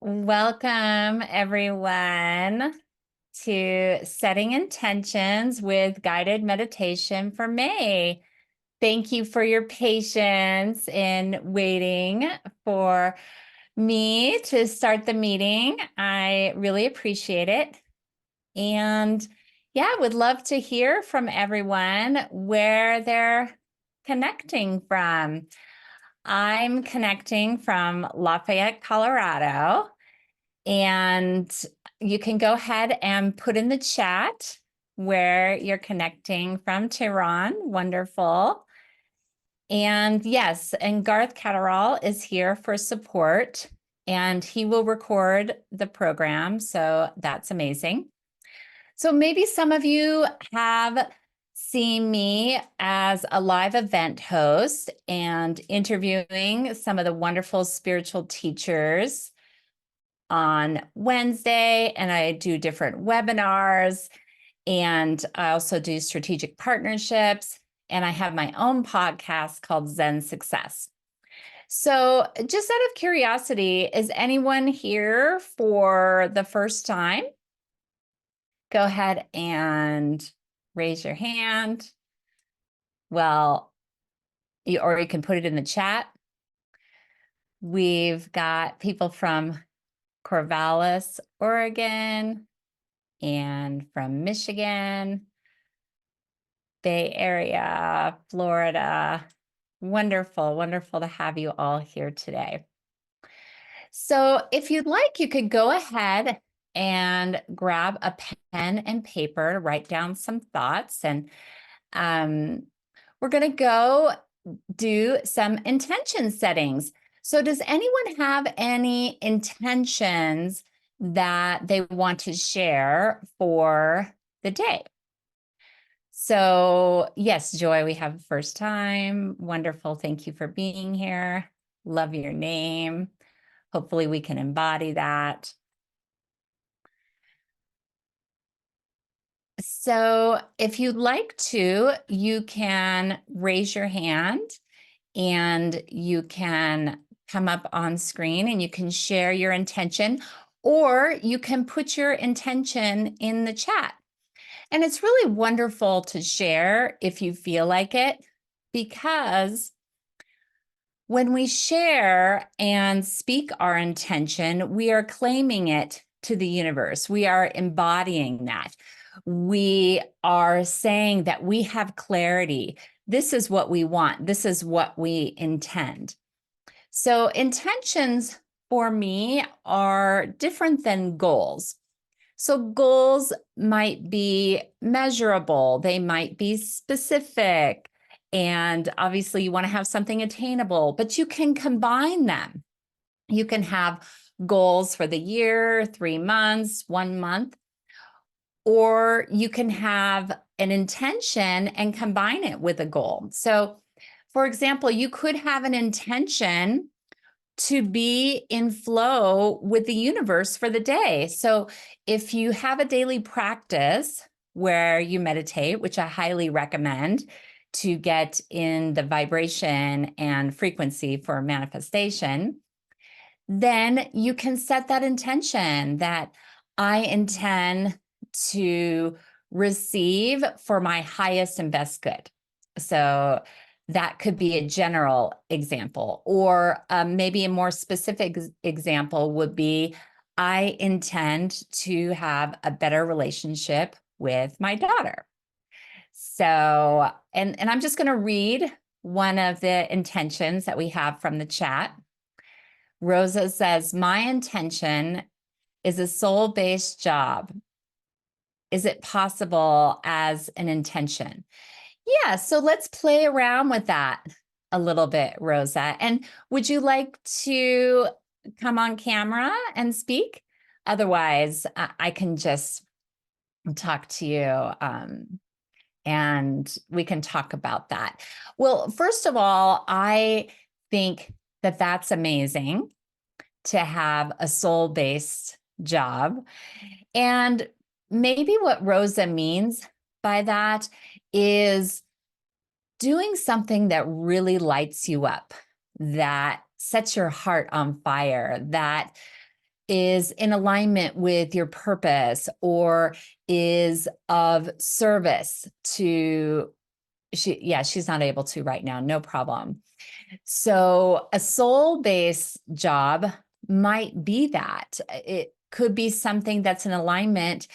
Welcome, everyone, to Setting Intentions with Guided Meditation for May. Thank you for your patience in waiting for me to start the meeting. I really appreciate it. And yeah, would love to hear from everyone where they're connecting from. I'm connecting from Lafayette, Colorado. And you can go ahead and put in the chat where you're connecting from Tehran. Wonderful. And yes, and Garth Catterall is here for support, and he will record the program. So that's amazing. So maybe some of you have seen me as a live event host and interviewing some of the wonderful spiritual teachers on Wednesday, and I do different webinars, and I also do strategic partnerships, and I have my own podcast called Zen Success. So just out of curiosity, is anyone here for the first time? Go ahead and raise your hand. Well, or you can put it in the chat. We've got people from Corvallis, Oregon, and from Michigan, Bay Area, Florida. Wonderful, wonderful to have you all here today. So if you'd like, you could go ahead and grab a pen and paper to write down some thoughts. And we're going to go do some intention settings. So does anyone have any intentions that they want to share for the day? So yes, Joy, we have the first time. Wonderful. Thank you for being here. Love your name. Hopefully we can embody that. So if you'd like to, you can raise your hand and you can come up on screen and you can share your intention, or you can put your intention in the chat. And it's really wonderful to share if you feel like it, because when we share and speak our intention, we are claiming it to the universe. We are embodying that. We are saying that we have clarity. This is what we want. This is what we intend. So intentions for me are different than goals. So goals might be measurable, they might be specific, and obviously you want to have something attainable, but you can combine them. You can have goals for the year, 3 months, 1 month, or you can have an intention and combine it with a goal. So, for example, you could have an intention to be in flow with the universe for the day. So if you have a daily practice where you meditate, which I highly recommend to get in the vibration and frequency for manifestation, then you can set that intention that I intend to receive for my highest and best good. So that could be a general example, or maybe a more specific example would be, I intend to have a better relationship with my daughter. So, and I'm just going to read one of the intentions that we have from the chat. Rosa says, my intention is a soul-based job. Is it possible as an intention? Yeah, so let's play around with that a little bit, Rosa. And would you like to come on camera and speak? Otherwise, I can just talk to you and we can talk about that. Well, first of all, I think that that's amazing to have a soul-based job. And maybe what Rosa means by that is doing something that really lights you up, that sets your heart on fire, that is in alignment with your purpose or is of service to she's not able to right now, no problem. So a soul-based job might be that. It could be something that's in alignment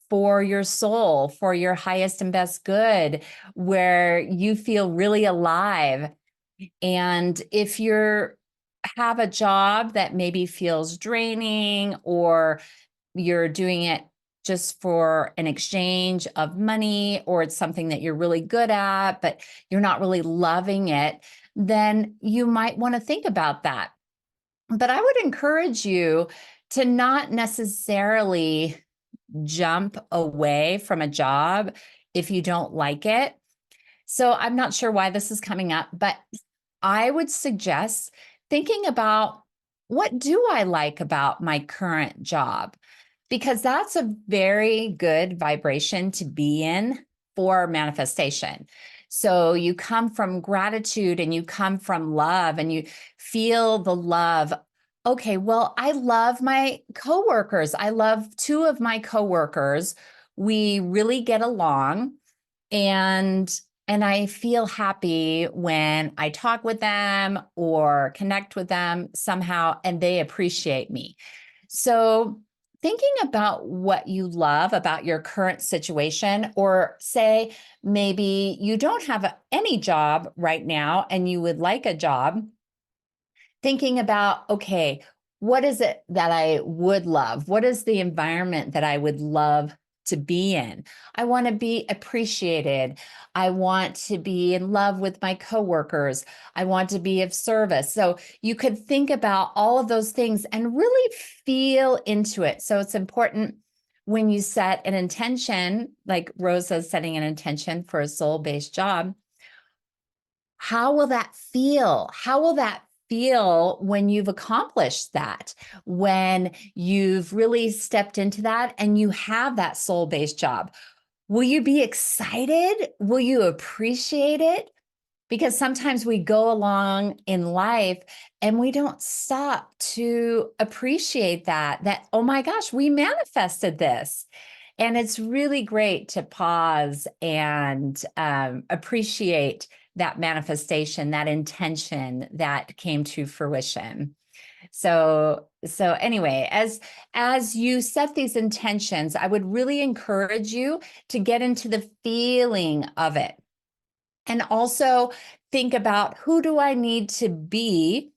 for your soul, for your highest and best good, where you feel really alive. And if you're have a job that maybe feels draining, or you're doing it just for an exchange of money, or it's something that you're really good at, but you're not really loving it, then you might want to think about that. But I would encourage you to not necessarily jump away from a job if you don't like it. So I'm not sure why this is coming up, but I would suggest thinking about, what do I like about my current job? Because that's a very good vibration to be in for manifestation. So you come from gratitude and you come from love and you feel the love. Okay, well, I love my coworkers. I love two of my coworkers. We really get along, and I feel happy when I talk with them or connect with them somehow, and they appreciate me. So thinking about what you love about your current situation, or say maybe you don't have any job right now and you would like a job, thinking about, okay, what is it that I would love? What is the environment that I would love to be in? I want to be appreciated. I want to be in love with my coworkers. I want to be of service. So you could think about all of those things and really feel into it. So it's important when you set an intention, like Rosa's setting an intention for a soul-based job. How will that feel? How will that feel when you've accomplished that? When you've really stepped into that and you have that soul-based job? Will you be excited? Will you appreciate it? Because sometimes we go along in life and we don't stop to appreciate that, oh my gosh, we manifested this. And it's really great to pause and appreciate that manifestation, that intention that came to fruition. So anyway, as you set these intentions, I would really encourage you to get into the feeling of it. And also think about, who do I need to be?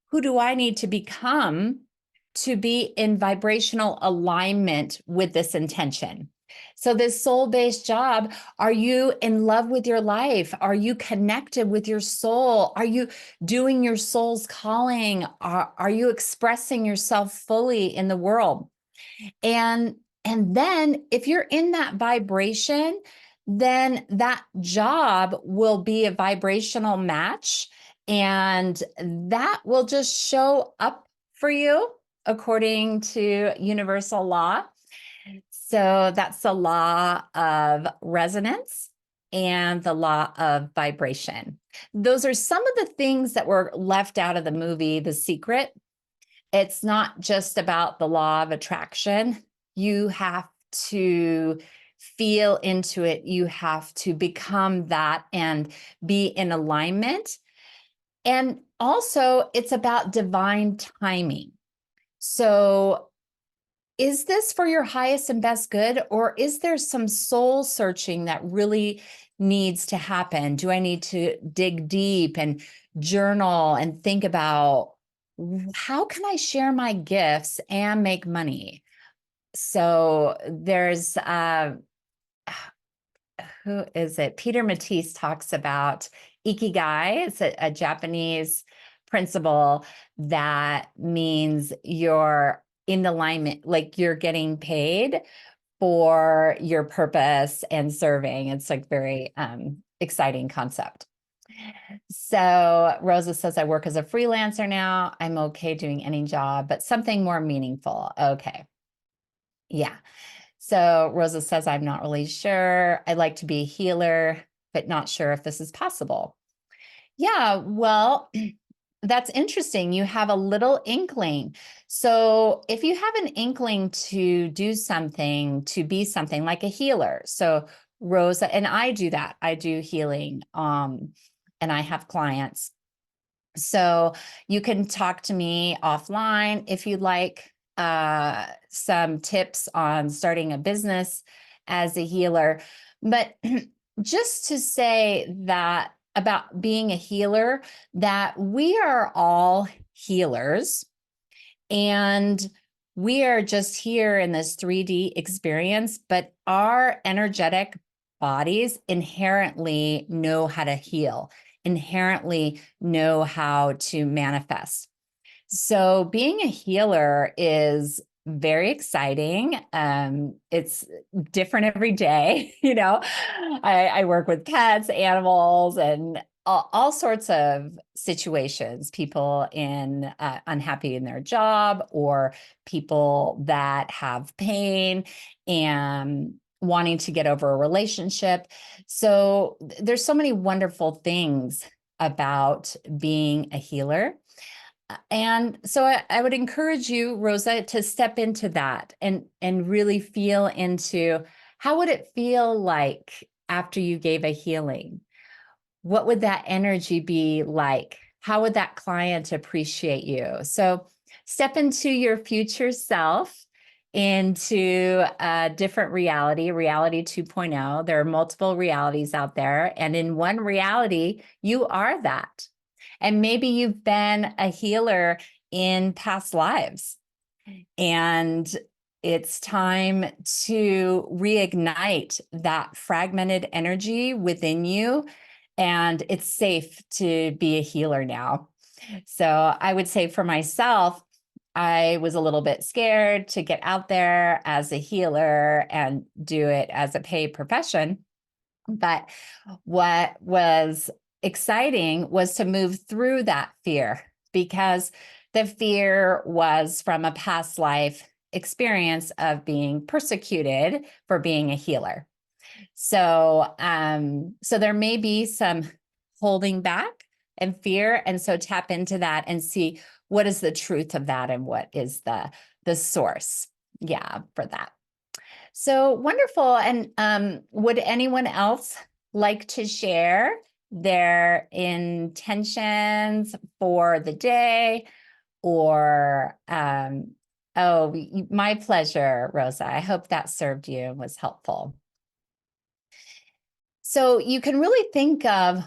Who do I need to become to be in vibrational alignment with this intention? So this soul-based job, are you in love with your life? Are you connected with your soul? Are you doing your soul's calling? Are you expressing yourself fully in the world? And then if you're in that vibration, then that job will be a vibrational match, and that will just show up for you according to universal law. So that's the law of resonance and the law of vibration. Those are some of the things that were left out of the movie, The Secret. It's not just about the law of attraction. You have to feel into it. You have to become that and be in alignment. And also, it's about divine timing. So, is this for your highest and best good, or is there some soul searching that really needs to happen? Do I need to dig deep and journal and think about, how can I share my gifts and make money? So there's who is it? Peter Matisse talks about ikigai. It's a Japanese principle that means you're in alignment, like you're getting paid for your purpose and serving. It's like very exciting concept. So Rosa says, I work as a freelancer now. I'm okay doing any job, but something more meaningful. Okay. Yeah. So Rosa says, I'm not really sure. I'd like to be a healer, but not sure if this is possible. Yeah, well, That's interesting. You have a little inkling. So if you have an inkling to do something, to be something like a healer. So Rosa, and I do that. I do healing. And I have clients. So you can talk to me offline if you'd like some tips on starting a business as a healer. But just to say that about being a healer, that we are all healers and we are just here in this 3D experience, but our energetic bodies inherently know how to heal, inherently know how to manifest. So being a healer is very exciting. It's different every day. I work with pets, animals, and all sorts of situations, people in unhappy in their job, or people that have pain and wanting to get over a relationship. So there's so many wonderful things about being a healer. And so I would encourage you, Rosa, to step into that and really feel into how would it feel like after you gave a healing? What would that energy be like? How would that client appreciate you? So step into your future self, into a different reality 2.0. There are multiple realities out there. And in one reality, you are that. And maybe you've been a healer in past lives, and it's time to reignite that fragmented energy within you. And it's safe to be a healer now. So I would say for myself, I was a little bit scared to get out there as a healer and do it as a paid profession. But what was exciting was to move through that fear, because the fear was from a past life experience of being persecuted for being a healer. So, so there may be some holding back and fear. And so tap into that and see what is the truth of that and what is the source. Yeah, for that. So wonderful. And would anyone else like to share their intentions for the day? Or, oh, my pleasure, Rosa. I hope that served you and was helpful. So you can really think of,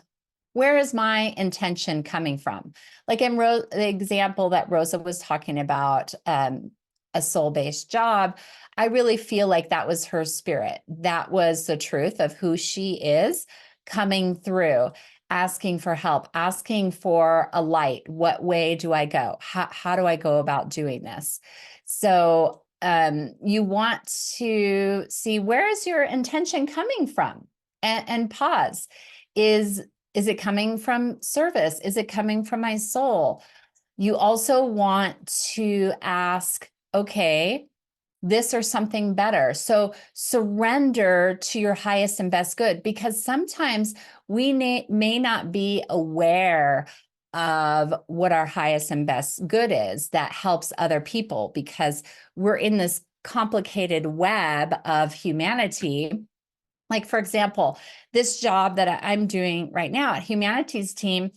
where is my intention coming from? Like in the example that Rosa was talking about, a soul-based job, I really feel like that was her spirit. That was the truth of who she is coming through, asking for help, asking for a light. What way do I go? How do I go about doing this? So you want to see, where is your intention coming from? And pause. Is it coming from service? Is it coming from my soul? You also want to ask, okay, this or something better. So surrender to your highest and best good, because sometimes we may not be aware of what our highest and best good is that helps other people, because we're in this complicated web of humanity. Like, for example, this job that I'm doing right now at Humanities Team,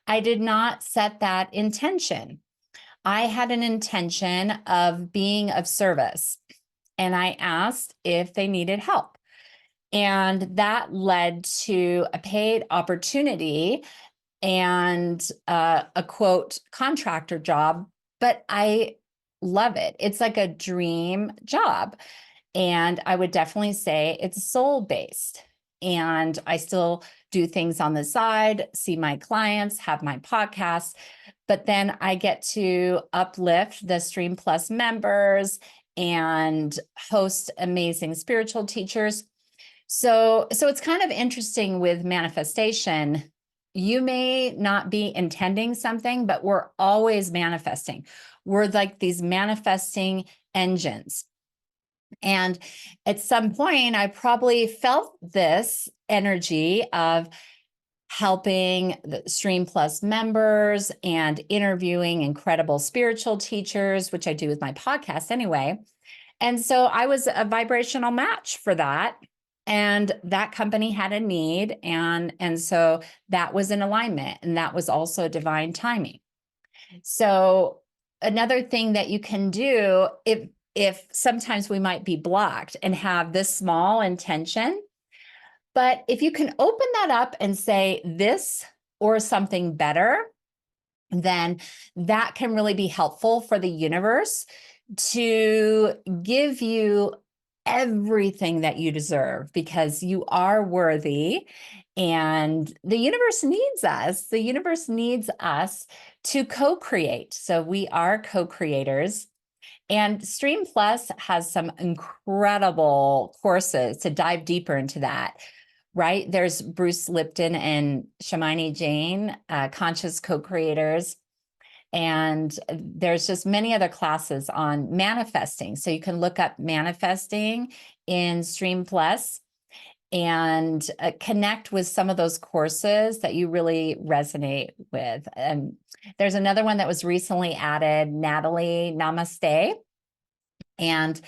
I did not set that intention. I had an intention of being of service, and I asked if they needed help. And that led to a paid opportunity and a quote contractor job, but I love it. It's like a dream job. And I would definitely say it's soul-based. And I still do things on the side, see my clients, have my podcast, but then I get to uplift the Stream Plus members and host amazing spiritual teachers. So it's kind of interesting with manifestation. You may not be intending something, but we're always manifesting. We're like these manifesting engines. And at some point, I probably felt this energy of, helping the Stream Plus members and interviewing incredible spiritual teachers, which I do with my podcast anyway. And so I was a vibrational match for that. And that company had a need. And so that was in alignment. And that was also divine timing. So another thing that you can do, if sometimes we might be blocked and have this small intention, but if you can open that up and say this or something better, then that can really be helpful for the universe to give you everything that you deserve, because you are worthy and the universe needs us. The universe needs us to co-create. So we are co-creators. And Stream Plus has some incredible courses to dive deeper into that, right? There's Bruce Lipton and Shamini Jain, conscious co-creators. And there's just many other classes on manifesting. So you can look up manifesting in Stream Plus and connect with some of those courses that you really resonate with. And there's another one that was recently added, Natalie Namaste. And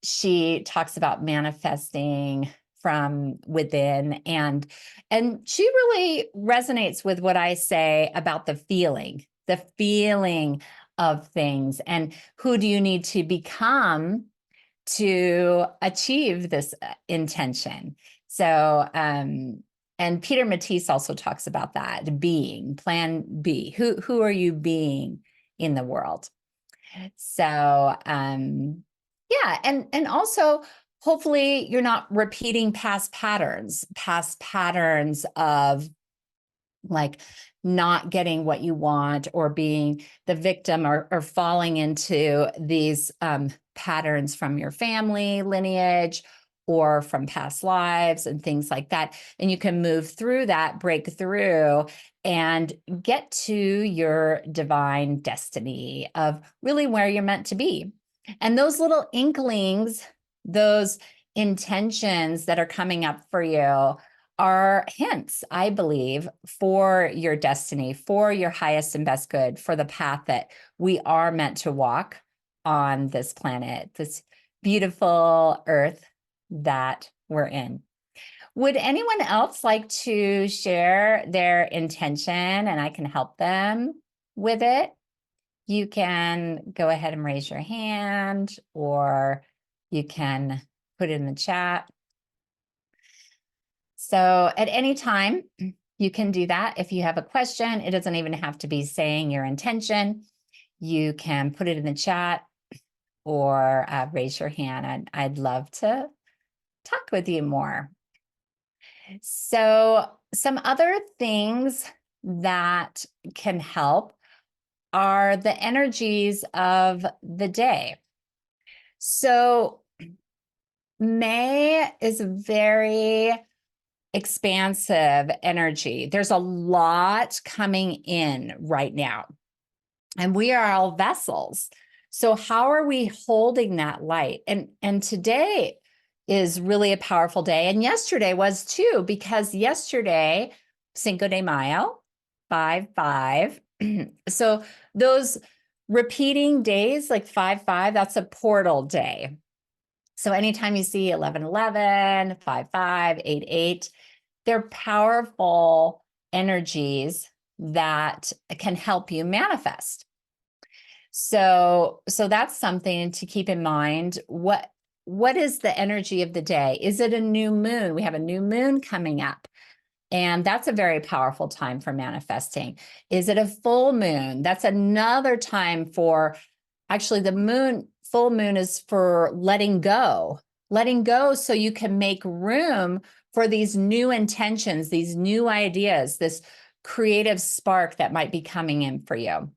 she talks about manifesting from within, and she really resonates with what I say about the feeling of things, and who do you need to become to achieve this intention. So and Peter Matisse also talks about that, being, plan B. Who are you being in the world? So yeah, and also hopefully you're not repeating past patterns of like not getting what you want, or being the victim, or falling into these patterns from your family lineage or from past lives and things like that. And you can move through that, break through, and get to your divine destiny of really where you're meant to be. And those little inklings, those intentions that are coming up for you are hints, I believe, for your destiny, for your highest and best good, for the path that we are meant to walk on this planet, this beautiful earth that we're in. Would anyone else like to share their intention and I can help them with it? You can go ahead and raise your hand, or you can put it in the chat. So at any time, you can do that. If you have a question, it doesn't even have to be saying your intention. You can put it in the chat or raise your hand. I'd love to talk with you more. So some other things that can help are the energies of the day. So May is very expansive energy. There's a lot coming in right now, and we are all vessels. So how are we holding that light? And today is really a powerful day. And yesterday was too, because yesterday, Cinco de Mayo, 5/5. So those repeating days like 5/5, that's a portal day. So anytime you see 11/11, 5/5, 8/8, they're powerful energies that can help you manifest. So that's something to keep in mind. What is the energy of the day? Is it a new moon? We have a new moon coming up, and that's a very powerful time for manifesting. Is it a full moon? That's another time for, actually the full moon is for letting go so you can make room for these new intentions, these new ideas, this creative spark that might be coming in for you.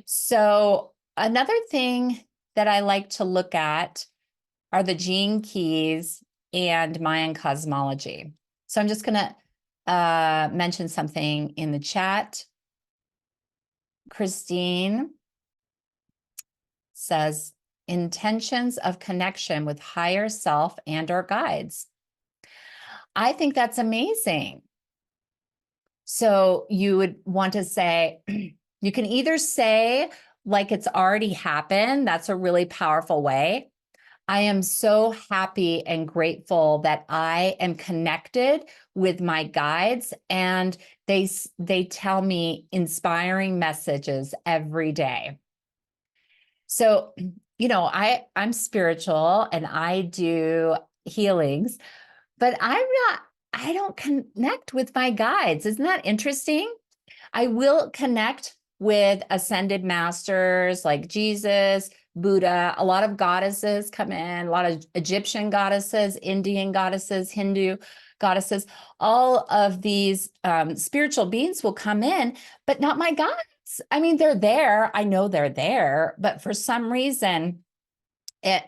So another thing that I like to look at are the gene keys and Mayan cosmology. So I'm just going to mention something in the chat. Christine says, intentions of connection with higher self and or guides. I think that's amazing. So you would want to say, you can either say like it's already happened. That's a really powerful way. I am so happy and grateful that I am connected with my guides, and they tell me inspiring messages every day. So, I'm spiritual and I do healings, but I don't connect with my guides. Isn't that interesting? I will connect with ascended masters like Jesus, Buddha. A lot of goddesses come in, a lot of Egyptian goddesses, Indian goddesses, Hindu goddesses. All of these spiritual beings will come in, but not my guides. I mean, they're there. I know they're there, but for some reason,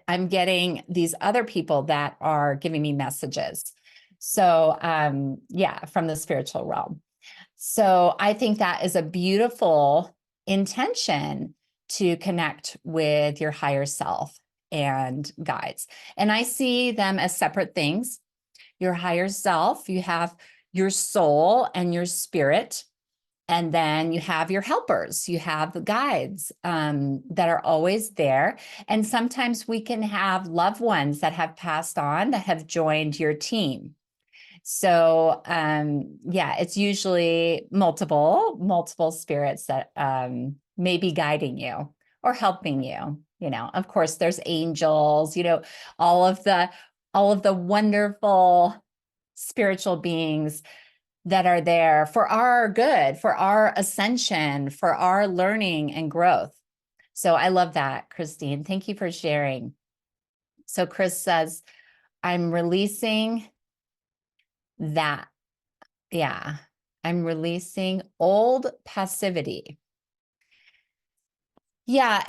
I'm getting these other people that are giving me messages. So, yeah, from the spiritual realm. So I think that is a beautiful intention to connect with your higher self and guides. And I see them as separate things. Your higher self, you have your soul and your spirit. And then you have your helpers, you have the guides that are always there. And sometimes we can have loved ones that have passed on that have joined your team. So yeah, it's usually multiple spirits that may be guiding you or helping you. Of course, there's angels, all of the wonderful spiritual beings that are there for our good, for our ascension, for our learning and growth. So I love that, Christine. Thank you for sharing. So Chris says, I'm releasing that. Yeah, I'm releasing old passivity. Yeah,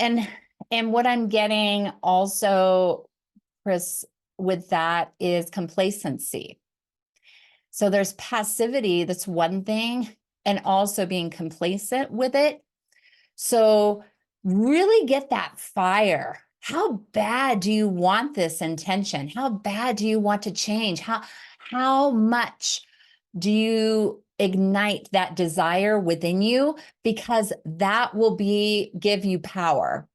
and what I'm getting also, Chris, with that is complacency. So there's passivity, that's one thing, and also being complacent with it. So really get that fire. How bad do you want this intention? How bad do you want to change? How much do you ignite that desire within you? Because that will give you power.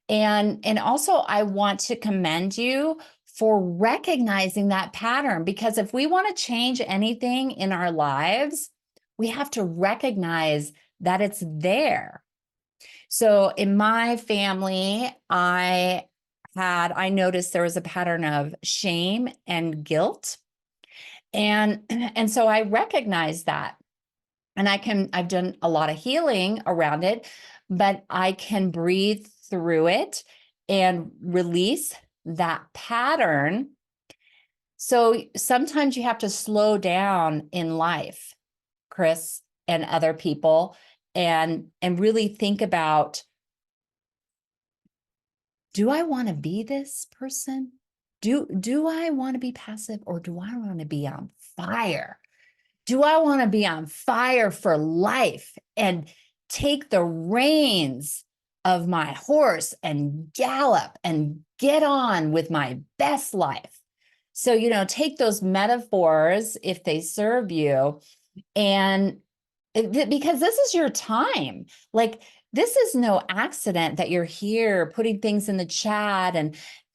And also I want to commend you for recognizing that pattern, because if we want to change anything in our lives, we have to recognize that it's there. So in my family, I noticed there was a pattern of shame and guilt. And so I recognized that. And I've done a lot of healing around it, but I can breathe through it and release that pattern. So sometimes you have to slow down in life, Chris, and other people, and really think about, do I want to be this person? Do I want to be passive, or do I want to be on fire? Do I want to be on fire for life and take the reins of my horse and gallop and get on with my best life? So, take those metaphors if they serve you, and because this is your time. Like, this is no accident that you're here putting things in the chat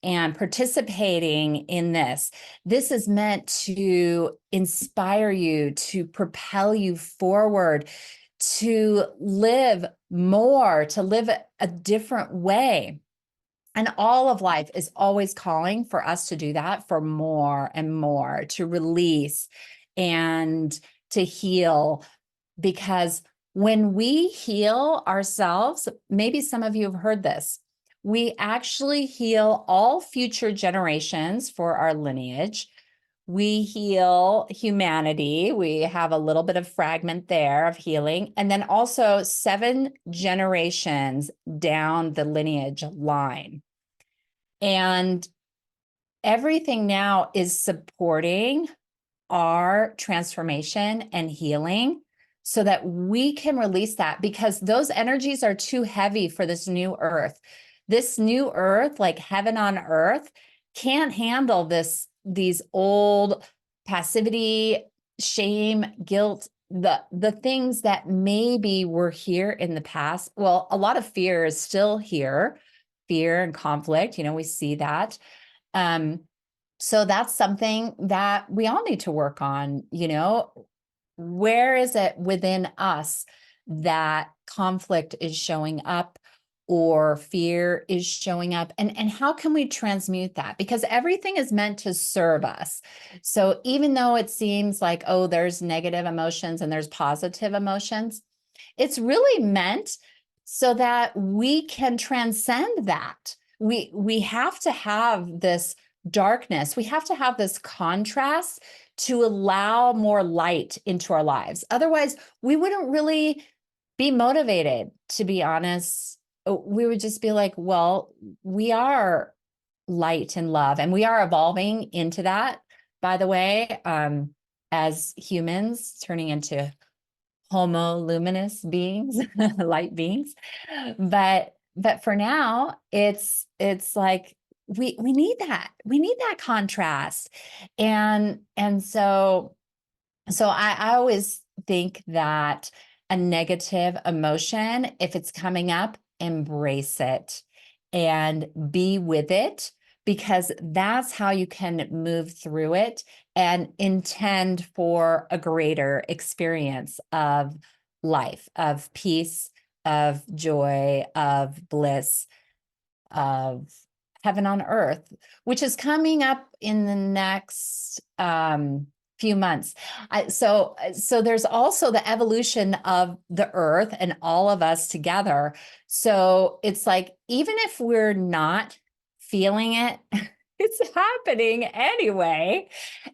and participating in this. This is meant to inspire you, to propel you forward, to live more, to live a different way. And all of life is always calling for us to do that, for more and more, to release and to heal. Because when we heal ourselves, maybe some of you have heard this, we actually heal all future generations for our lineage. We heal humanity. We have a little bit of fragment there of healing. And then also 7 generations down the lineage line. And everything now is supporting our transformation and healing so that we can release that, because those energies are too heavy for this new earth. This new earth, like heaven on earth, can't handle these old passivity, shame, guilt the things that maybe were here in the past. Well, a lot of fear is still here, fear and conflict, we see that. So that's something that we all need to work on, where is it within us that conflict is showing up or fear is showing up, and how can we transmute that? Because everything is meant to serve us. So even though it seems like, oh, there's negative emotions and there's positive emotions, it's really meant so that we can transcend that. We have to have this darkness. We have to have this contrast to allow more light into our lives. Otherwise, we wouldn't really be motivated, to be honest. We would just be like, well, we are light and love, and we are evolving into that, by the way, as humans turning into homo luminous beings, light beings. But for now, it's like we need that. We need that contrast. And so I always think that a negative emotion, if it's coming up, embrace it and be with it, because that's how you can move through it and intend for a greater experience of life, of peace, of joy, of bliss, of heaven on earth, which is coming up in the next few months. So there's also the evolution of the earth and all of us together. So it's like, even if we're not feeling it, it's happening anyway.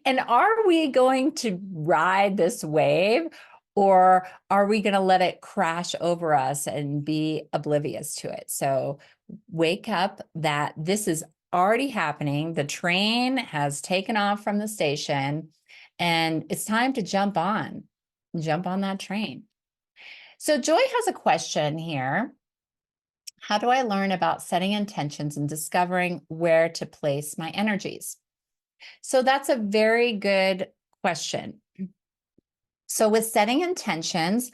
And are we going to ride this wave, or are we going to let it crash over us and be oblivious to it? So wake up that this is already happening. The train has taken off from the station, and it's time to jump on that train. So Joy has a question here. How do I learn about setting intentions and discovering where to place my energies? So that's a very good question. So with setting intentions,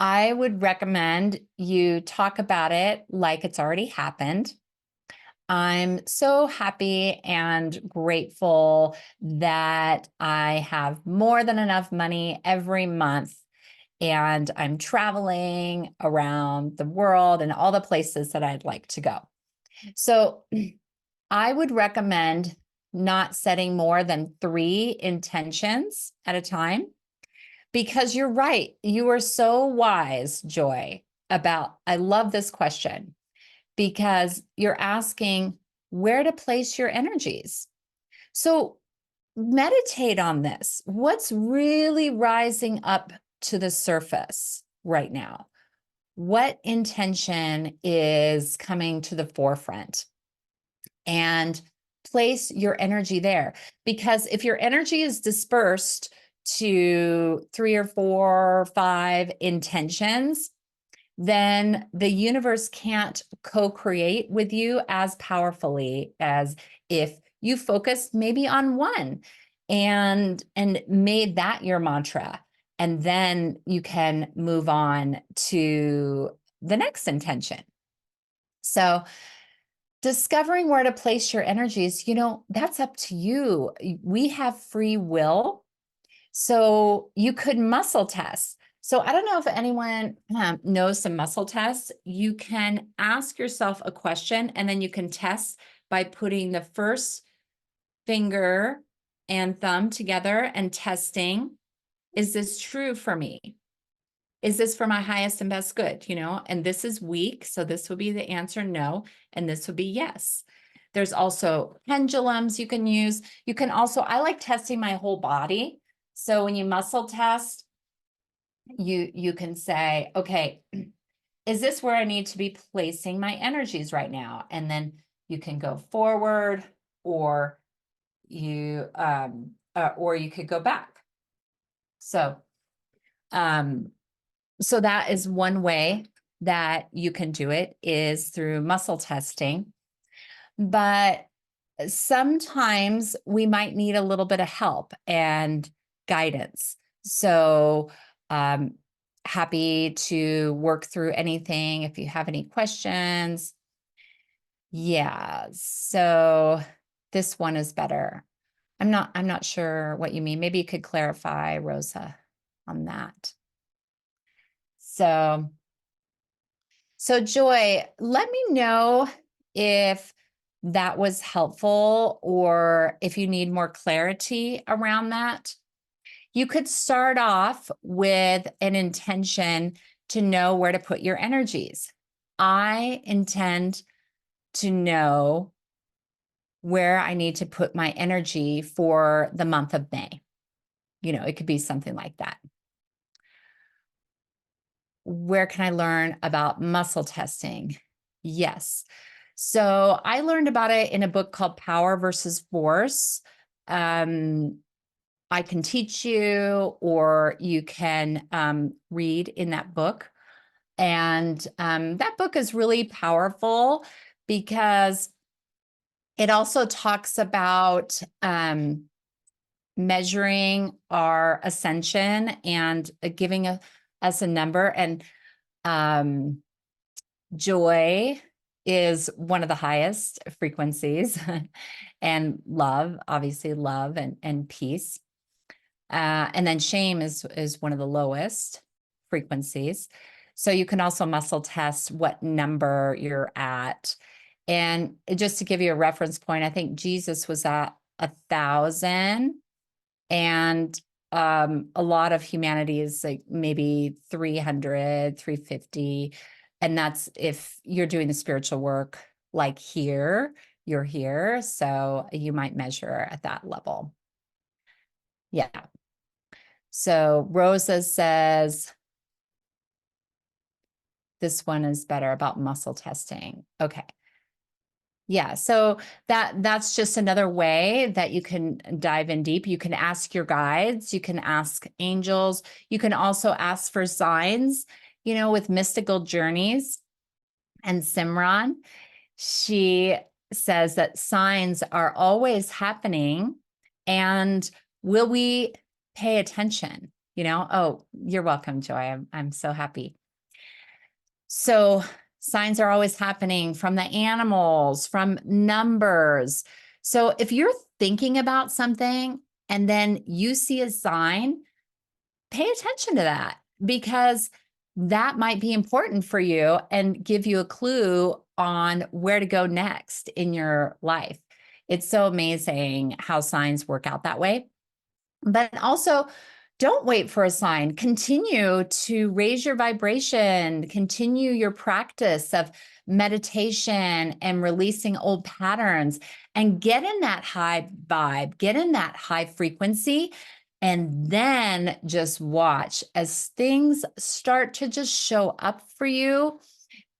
I would recommend you talk about it like it's already happened. I'm so happy and grateful that I have more than enough money every month, and I'm traveling around the world and all the places that I'd like to go. So I would recommend not setting more than 3 intentions at a time, because you're right. You are so wise, Joy, I love this question, because you're asking where to place your energies. So meditate on this. What's really rising up to the surface right now? What intention is coming to the forefront? And place your energy there. Because if your energy is dispersed to 3 or 4 or 5 intentions, then the universe can't co-create with you as powerfully as if you focused maybe on one and made that your mantra. And then you can move on to the next intention. So discovering where to place your energies, that's up to you. We have free will. So you could muscle test. So I don't know if anyone knows some muscle tests. You can ask yourself a question, and then you can test by putting the first finger and thumb together and testing, is this true for me? Is this for my highest and best good? And this is weak. So this would be the answer no. And this would be yes. There's also pendulums you can use. You can also, I like testing my whole body. So when you muscle test, you can say, okay, is this where I need to be placing my energies right now? And then you can go forward, or you could go back. So that is one way that you can do it, is through muscle testing. But sometimes we might need a little bit of help and guidance. So Happy to work through anything if you have any questions. Yeah, so this one is better. I'm not sure what you mean. Maybe you could clarify, Rosa, on that. So Joy, let me know if that was helpful or if you need more clarity around that. You could start off with an intention to know where to put your energies. I intend to know where I need to put my energy for the month of May. It could be something like that. Where can I learn about muscle testing? Yes. So I learned about it in a book called Power versus Force. I can teach you, or you can read in that book. And that book is really powerful because it also talks about measuring our ascension and giving us a number. And joy is one of the highest frequencies, and love, obviously love and peace. And then shame is one of the lowest frequencies. So you can also muscle test what number you're at. And just to give you a reference point, I think Jesus was at 1,000, and a lot of humanity is like maybe 300, 350. And that's if you're doing the spiritual work, like here, you're here. So you might measure at that level. Yeah. So Rosa says, this one is better about muscle testing. Okay. Yeah, so that's just another way that you can dive in deep. You can ask your guides, you can ask angels, you can also ask for signs, with mystical journeys. And Simran, she says that signs are always happening, and will we pay attention? Oh, you're welcome, Joy. I'm so happy. So signs are always happening from the animals, from numbers. So if you're thinking about something and then you see a sign, pay attention to that, because that might be important for you and give you a clue on where to go next in your life. It's so amazing how signs work out that way. But also, don't wait for a sign. Continue to raise your vibration, continue your practice of meditation and releasing old patterns, and get in that high vibe, get in that high frequency, and then just watch as things start to just show up for you,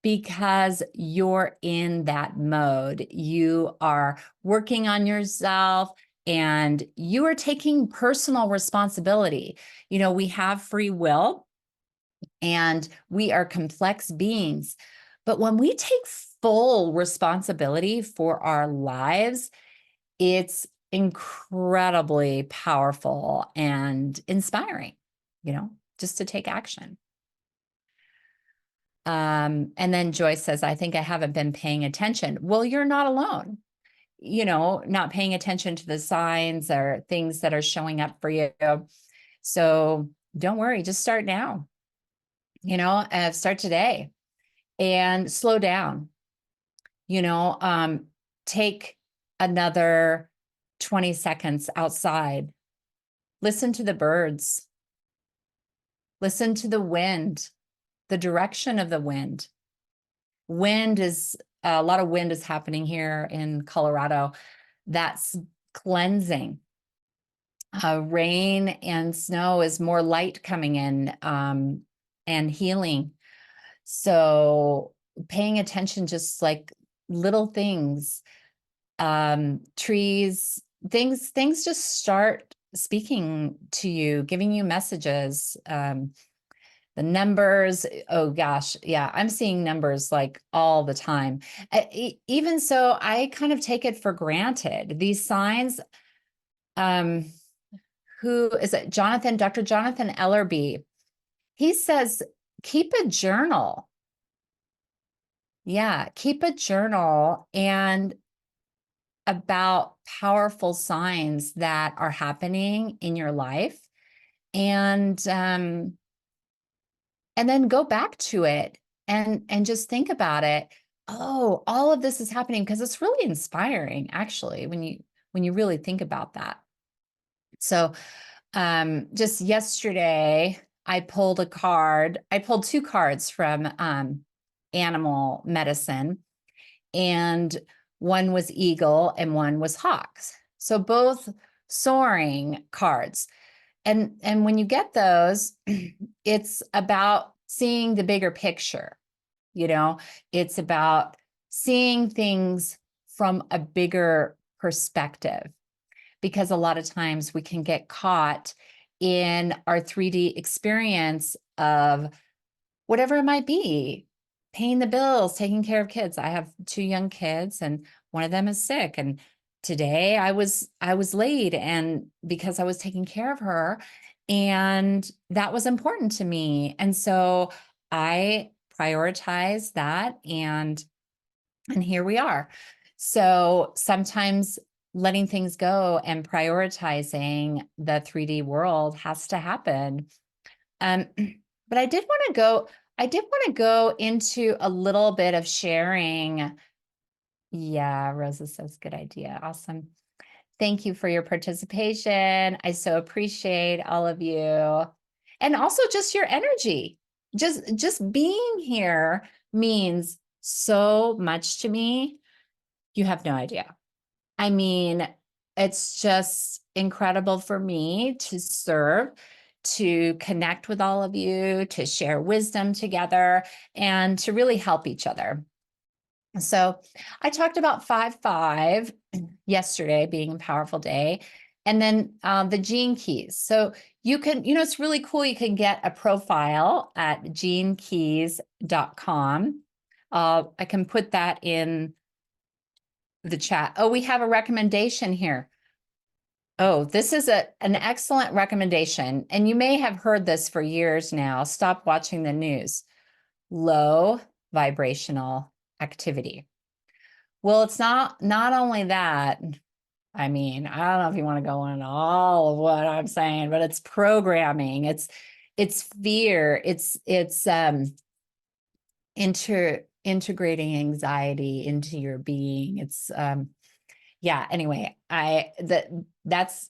because you're in that mode. You are working on yourself and you are taking personal responsibility. We have free will and we are complex beings. But when we take full responsibility for our lives, it's incredibly powerful and inspiring, just to take action. And then Joyce says, I think I haven't been paying attention. Well, you're not alone, not paying attention to the signs or things that are showing up for you. So don't worry, just start now, start today and slow down, take another 20 seconds outside, listen to the birds, listen to the wind, the direction of the wind. A lot of wind is happening here in Colorado. That's cleansing. Rain and snow is more light coming in, and healing. So paying attention, just like little things, trees, things just start speaking to you, giving you messages. The numbers, oh gosh, yeah, I'm seeing numbers like all the time. Even so, I kind of take it for granted. These signs, who is it? Dr. Jonathan Ellerby He says, keep a journal. Yeah, keep a journal and about powerful signs that are happening in your life. And then go back to it and just think about it. Oh, all of this is happening because it's really inspiring, actually, when you really think about that. So just yesterday, I pulled a card. I pulled two cards from animal medicine, and one was eagle and one was hawks. So both soaring cards. And when you get those, it's about seeing the bigger picture. You know, it's about seeing things from a bigger perspective, because a lot of times we can get caught in our 3D experience of whatever it might be, paying the bills, taking care of kids. I have two young kids and one of them is sick. And today I was late, and because I was taking care of her, and that was important to me. And so I prioritized that, and here we are. So sometimes letting things go and prioritizing the 3D world has to happen. But I did want to go into a little bit of sharing. Yeah, Rosa says, good idea. Awesome. Thank you for your participation. I so appreciate all of you. And also just your energy. Just being here means so much to me. You have no idea. I mean, it's just incredible for me to serve, to connect with all of you, to share wisdom together, and to really help each other. So I talked about 5-5 yesterday being a powerful day, and then the gene keys. So you can, it's really cool. You can get a profile at genekeys.com. I can put that in the chat. Oh, we have a recommendation here. Oh, this is an excellent recommendation. And you may have heard this for years now. Stop watching the news. Low vibrational activity. Well, it's not only that. I mean, I don't know if you want to go into all of what I'm saying, but it's programming. It's fear. It's integrating anxiety into your being. It's yeah, anyway, that's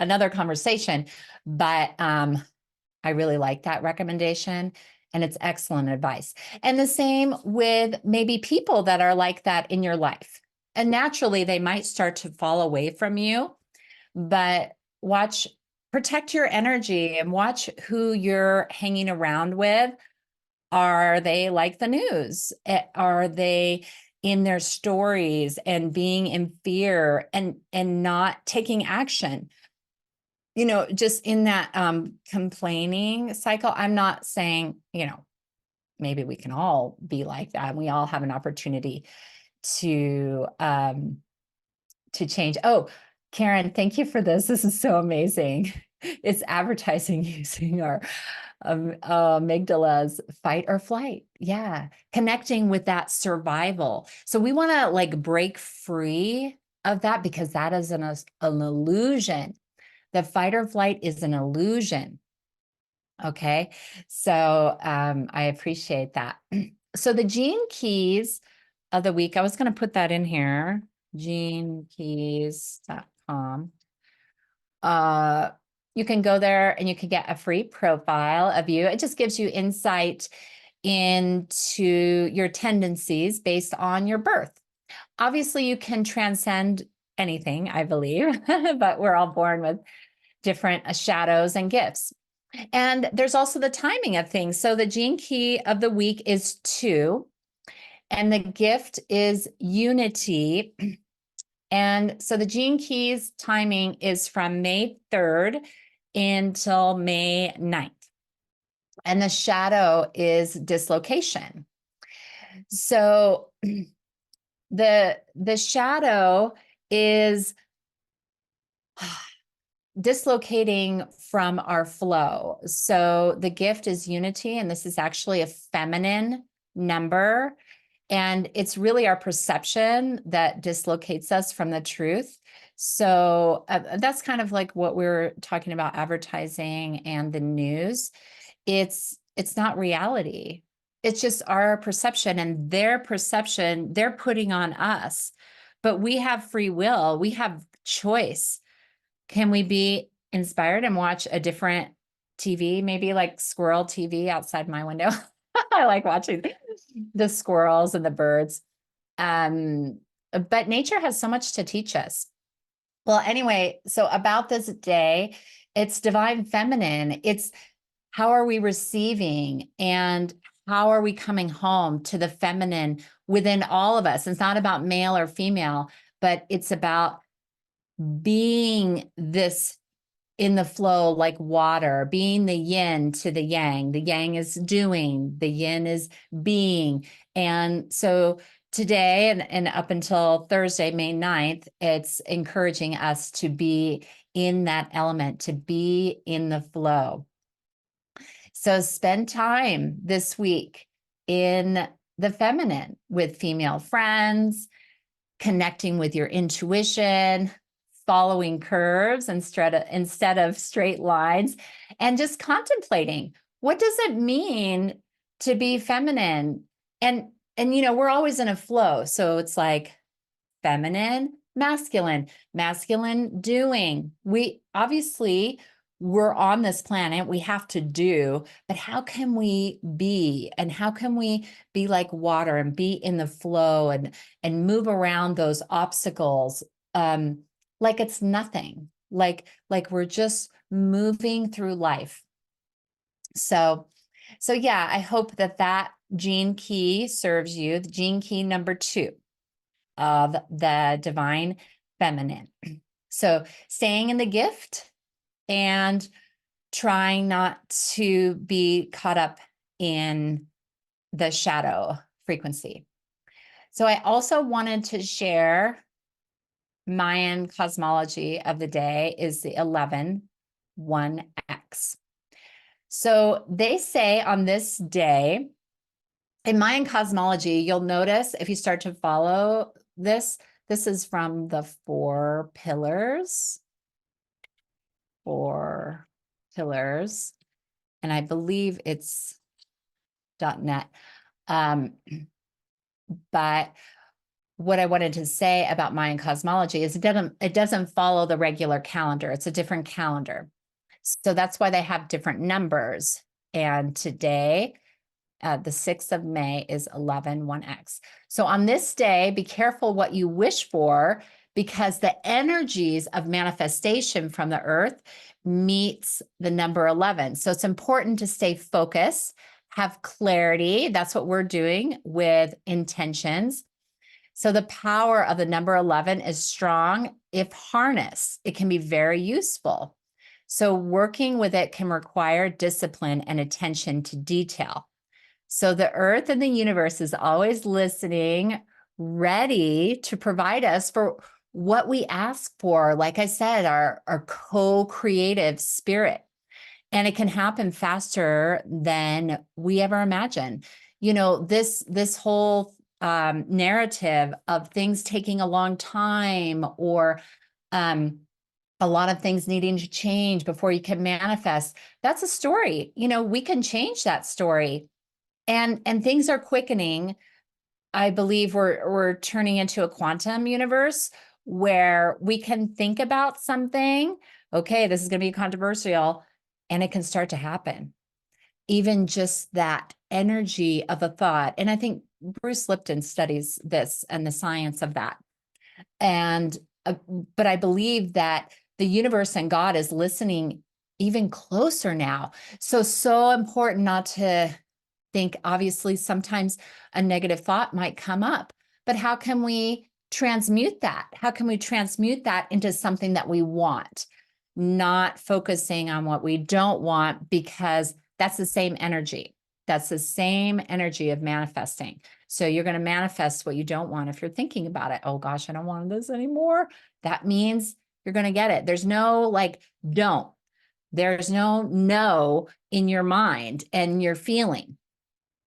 another conversation, but I really like that recommendation, and it's excellent advice. And the same with maybe people that are like that in your life. And naturally, they might start to fall away from you, but protect your energy and watch who you're hanging around with. Are they like the news? Are they in their stories and being in fear and not taking action? Just in that complaining cycle. I'm not saying, maybe we can all be like that. We all have an opportunity to change. Oh, Karen, thank you for this. This is so amazing. It's advertising using our amygdala's fight or flight. Yeah. Connecting with that survival. So we want to break free of that, because that is an illusion. The fight or flight is an illusion. Okay. So I appreciate that. So the gene keys of the week, I was going to put that in here, genekeys.com. You can go there and you can get a free profile of you. It just gives you insight into your tendencies based on your birth. Obviously, you can transcend anything, I believe, but we're all born with different shadows and gifts. And there's also the timing of things. So the gene key of the week is 2, and the gift is unity. And so the gene keys timing is from May 3rd until May 9th. And the shadow is dislocation. So the shadow is dislocating from our flow. So the gift is unity, and this is actually a feminine number. And it's really our perception that dislocates us from the truth. So that's kind of like what we're talking about advertising and the news. It's not reality. It's just our perception and their perception they're putting on us. But we have free will. We have choice. Can we be inspired and watch a different TV, maybe like squirrel TV outside my window? I like watching the squirrels and the birds. But nature has so much to teach us. Well, anyway, so about this day, it's divine feminine. It's how are we receiving and how are we coming home to the feminine within all of us? It's not about male or female, but it's about being this in the flow like water, being the yin to the yang. The yang is doing, the yin is being. And so today and up until Thursday, May 9th, it's encouraging us to be in that element, to be in the flow. So spend time this week in the feminine with female friends, connecting with your intuition, following curves instead of straight lines, and just contemplating, what does it mean to be feminine? And we're always in a flow. So it's like feminine, masculine doing. We obviously we're on this planet, we have to do, but how can we be, and how can we be like water and be in the flow and move around those obstacles like it's nothing, like we're just moving through life. So yeah, I hope that gene key serves you, the gene key number 2 of the divine feminine. So staying in the gift and trying not to be caught up in the shadow frequency. So I also wanted to share Mayan cosmology of the day is the 11-1X. So they say on this day, in Mayan cosmology, you'll notice if you start to follow this is from the 4 pillars. 4 pillars, and I believe it's .net. But what I wanted to say about Mayan cosmology is it doesn't follow the regular calendar. It's a different calendar. So that's why they have different numbers. And today, the 6th of May is 11-1X. So on this day, be careful what you wish for, because the energies of manifestation from the earth meets the number 11. So it's important to stay focused, have clarity. That's what we're doing with intentions. So the power of the number 11 is strong. If harnessed, it can be very useful. So working with it can require discipline and attention to detail. So the earth and the universe is always listening, ready to provide us for what we ask for. Like I said, our co-creative spirit. And it can happen faster than we ever imagined. This whole narrative of things taking a long time, or a lot of things needing to change before you can manifest, that's a story. We can change that story. And things are quickening. I believe we're turning into a quantum universe where we can think about something. Okay, this is going to be controversial, and it can start to happen. Even just that energy of a thought. And I think Bruce Lipton studies this and the science of that. But I believe that the universe and God is listening even closer now. So important not to think. Obviously, sometimes a negative thought might come up, but how can we transmute that? How can we transmute that into something that we want? Not focusing on what we don't want, because that's the same energy. That's the same energy of manifesting. So you're going to manifest what you don't want. If you're thinking about it, oh gosh, I don't want this anymore. That means You're going to get it. There's no like, don't. There's no in your mind and your feeling.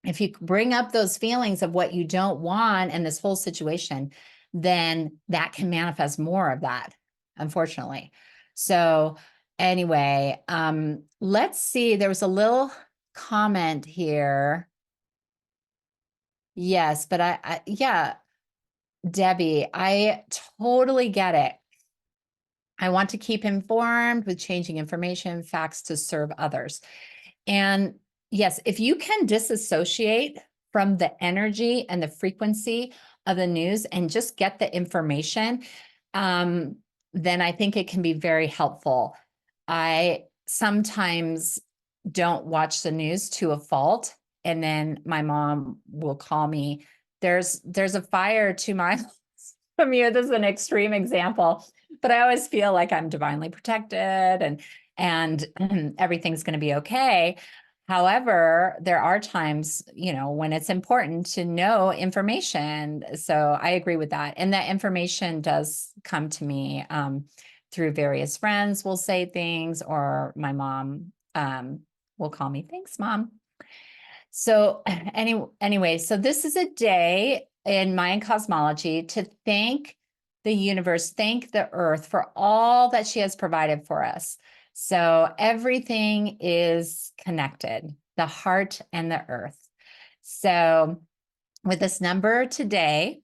If you bring up those feelings of what you don't want and this whole situation, then that can manifest more of that, unfortunately. So anyway, let's see. There was a little comment here. Yes, but yeah, Debbie, I totally get it. I want to keep informed with changing information, facts to serve others. And yes, if you can disassociate from the energy and the frequency of the news and just get the information, then I think it can be very helpful. I sometimes don't watch the news to a fault, and then my mom will call me. There's a fire 2 miles from you. This is an extreme example, but I always feel like I'm divinely protected and everything's going to be okay. However, there are times, when it's important to know information. So I agree with that. And that information does come to me through various friends will say things, or my mom will call me. Thanks, Mom. So anyway, so this is a day in Mayan cosmology to thank the universe, thank the earth for all that she has provided for us. So everything is connected, the heart and the earth. So with this number today,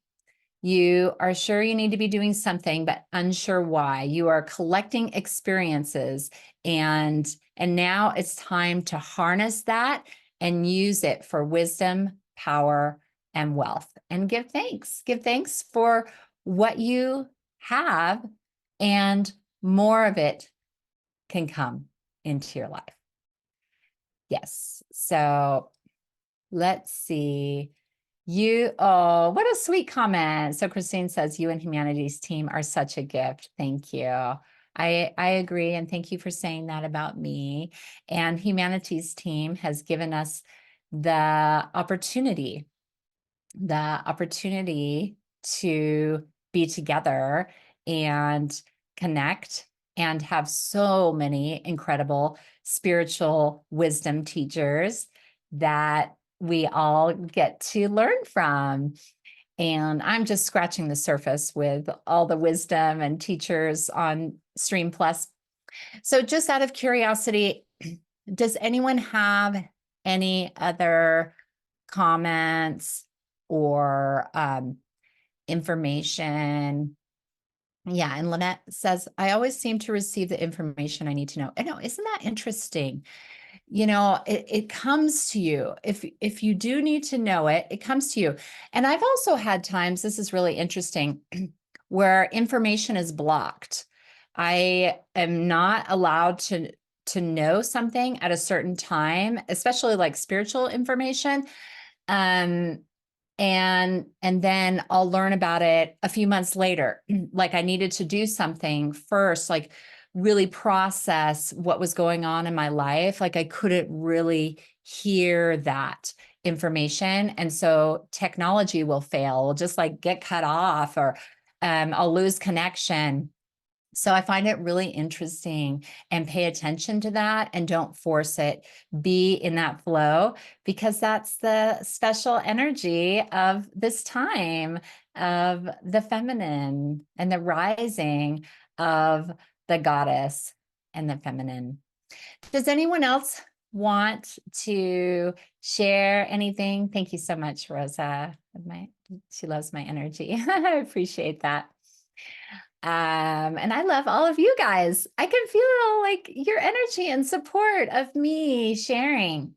you are sure you need to be doing something, but unsure why. You are collecting experiences, and now it's time to harness that and use it for wisdom, power, and wealth. And give thanks. Give thanks for what you have, and more of it can come into your life. Yes. So let's see. What a sweet comment. So Christine says, you and Humanities team are such a gift. Thank you. I agree. And thank you for saying that about me. And Humanities team has given us the opportunity to be together and connect and have so many incredible spiritual wisdom teachers that we all get to learn from. And I'm just scratching the surface with all the wisdom and teachers on Stream Plus. So just out of curiosity, does anyone have any other comments or information? Yeah, and Lynette says, I always seem to receive the information I need to know. I know, isn't that interesting? It comes to you. If you do need to know it, it comes to you. And I've also had times, this is really interesting, where information is blocked. I am not allowed to know something at a certain time, especially like spiritual information. And then I'll learn about it a few months later. Like I needed to do something first, like really process what was going on in my life. Like I couldn't really hear that information. And so technology will fail, will just like get cut off, or I'll lose connection. So I find it really interesting, and pay attention to that and don't force it. Be in that flow, because that's the special energy of this time of the feminine and the rising of the goddess and the feminine. Does anyone else want to share anything? Thank you so much, Rosa. She loves my energy. I appreciate that. And I love all of you guys. I can feel like your energy and support of me sharing.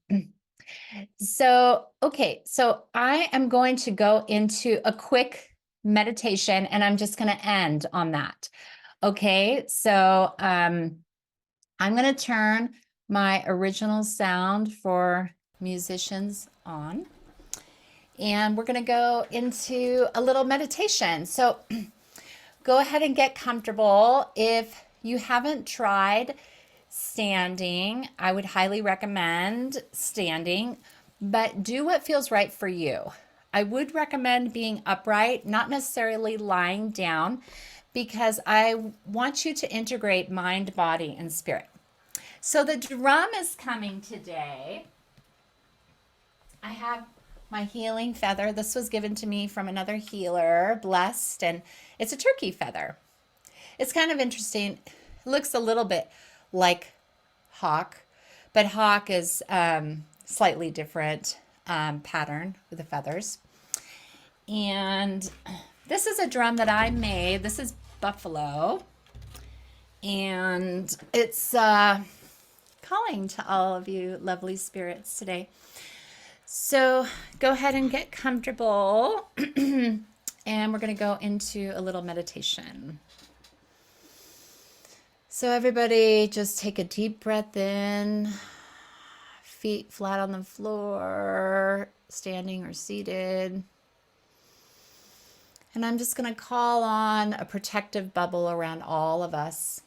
So, okay, so I am going to go into a quick meditation, and I'm just going to end on that. Okay, so I'm going to turn my original sound for musicians on, and we're going to go into a little meditation. So go ahead and get comfortable. If you haven't tried standing, I would highly recommend standing, but do what feels right for you. I would recommend being upright, not necessarily lying down, because I want you to integrate mind, body, and spirit. So the drum is coming today. I have my healing feather. This was given to me from another healer, blessed, and it's a turkey feather. It's kind of interesting. It looks a little bit like hawk, but hawk is slightly different pattern with the feathers. And this is a drum that I made. This is buffalo, and it's calling to all of you lovely spirits today. So go ahead and get comfortable, and we're going to go into a little meditation. So everybody just take a deep breath in, feet flat on the floor, standing or seated. And I'm just going to call on a protective bubble around all of us.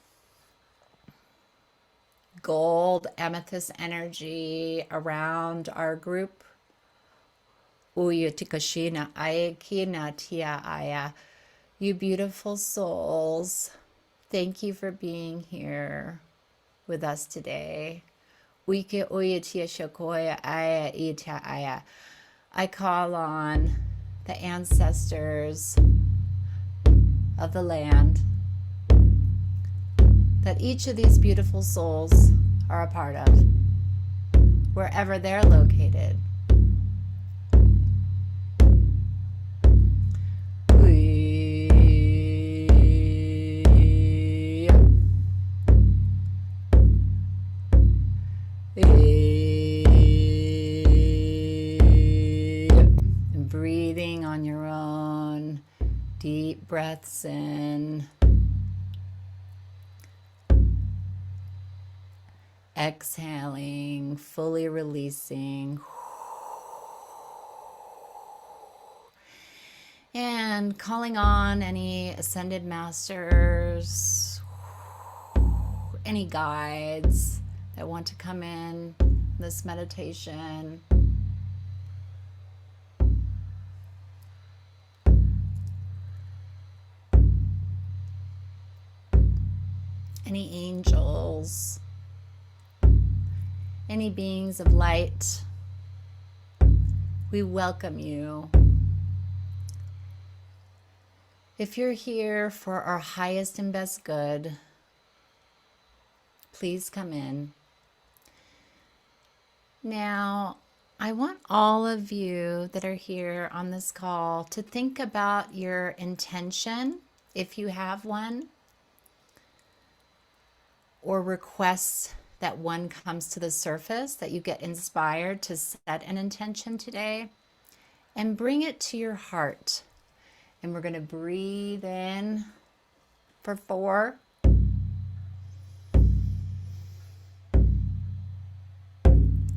Gold, amethyst energy around our group. Uyu aya kina tia aya. You beautiful souls, thank you for being here with us today. Uike uyu tia shokoya aya ita aya. I call on the ancestors of the land that each of these beautiful souls are a part of, wherever they're located. Breathing on your own, deep breaths in, exhaling, fully releasing, and calling on any ascended masters, any guides that want to come in this meditation. Any angels, any beings of light, we welcome you. If you're here for our highest and best good, please come in. Now, I want all of you that are here on this call to think about your intention, if you have one, or requests that one comes to the surface, that you get inspired to set an intention today, and bring it to your heart. And we're going to breathe in for 4.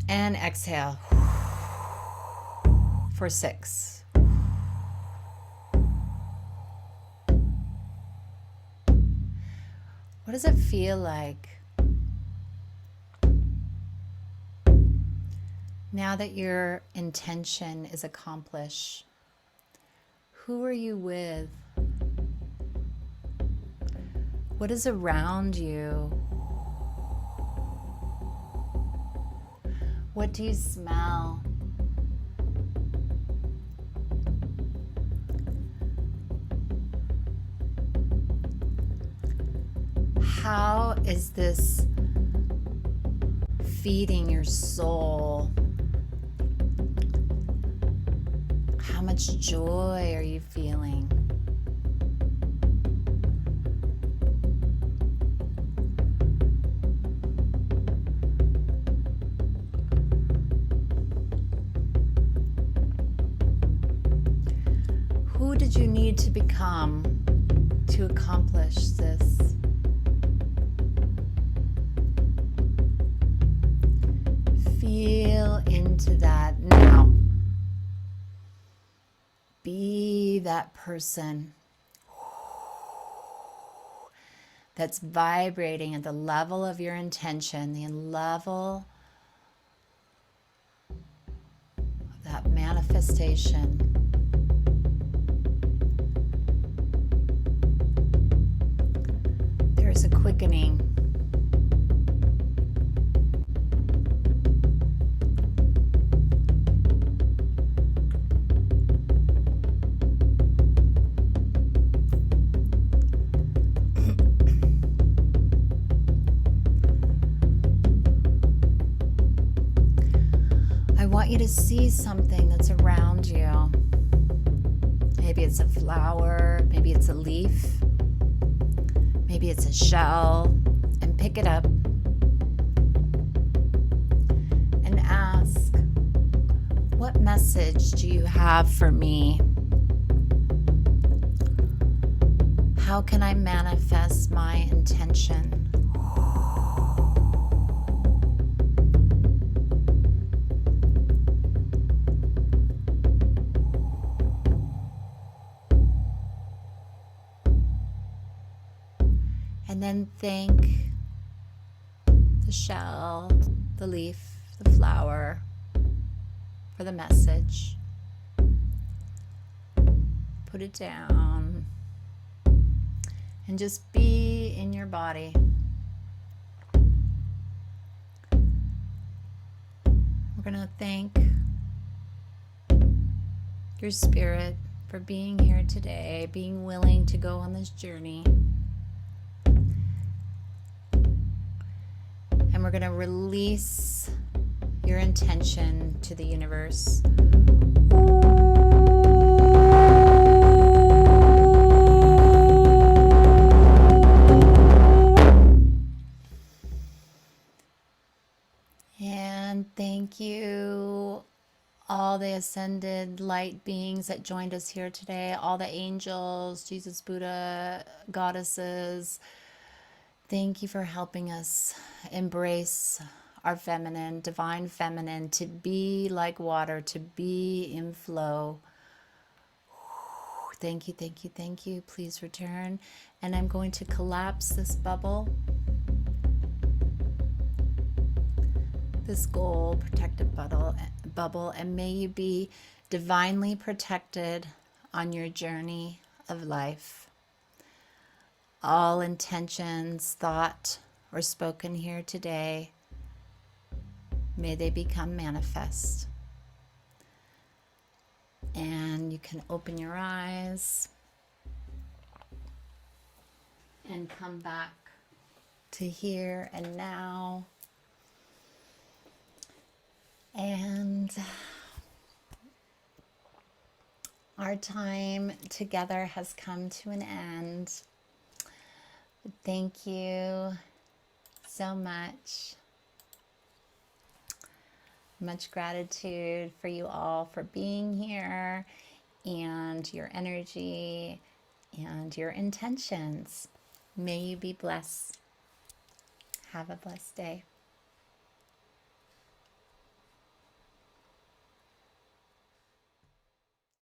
And exhale for 6. What does it feel like now that your intention is accomplished? Who are you with? What is around you? What do you smell? How is this feeding your soul? How much joy are you feeling? Who did you need to become to accomplish this? Feel into that now. Be that person that's vibrating at the level of your intention, the level of that manifestation. awakening. I want you to see something that's around you. Maybe it's a flower, maybe it's a leaf, maybe it's a shell, and pick it up and ask, what message do you have for me? How can I manifest my intention? And then thank the shell, the leaf, the flower for the message. Put it down and just be in your body. We're going to thank your spirit for being here today, being willing to go on this journey. And we're going to release your intention to the universe. And thank you, all the ascended light beings that joined us here today, all the angels, Jesus, Buddha, goddesses. Thank you for helping us embrace our feminine, divine feminine, to be like water, to be in flow. Thank you, thank you, thank you. Please return. And I'm going to collapse this bubble, this gold protective bubble, and may you be divinely protected on your journey of life. All intentions, thought, or spoken here today, may they become manifest. And you can open your eyes and come back to here and now. And our time together has come to an end. Thank you so much. Much gratitude for you all for being here, and your energy and your intentions. May you be blessed. Have a blessed day.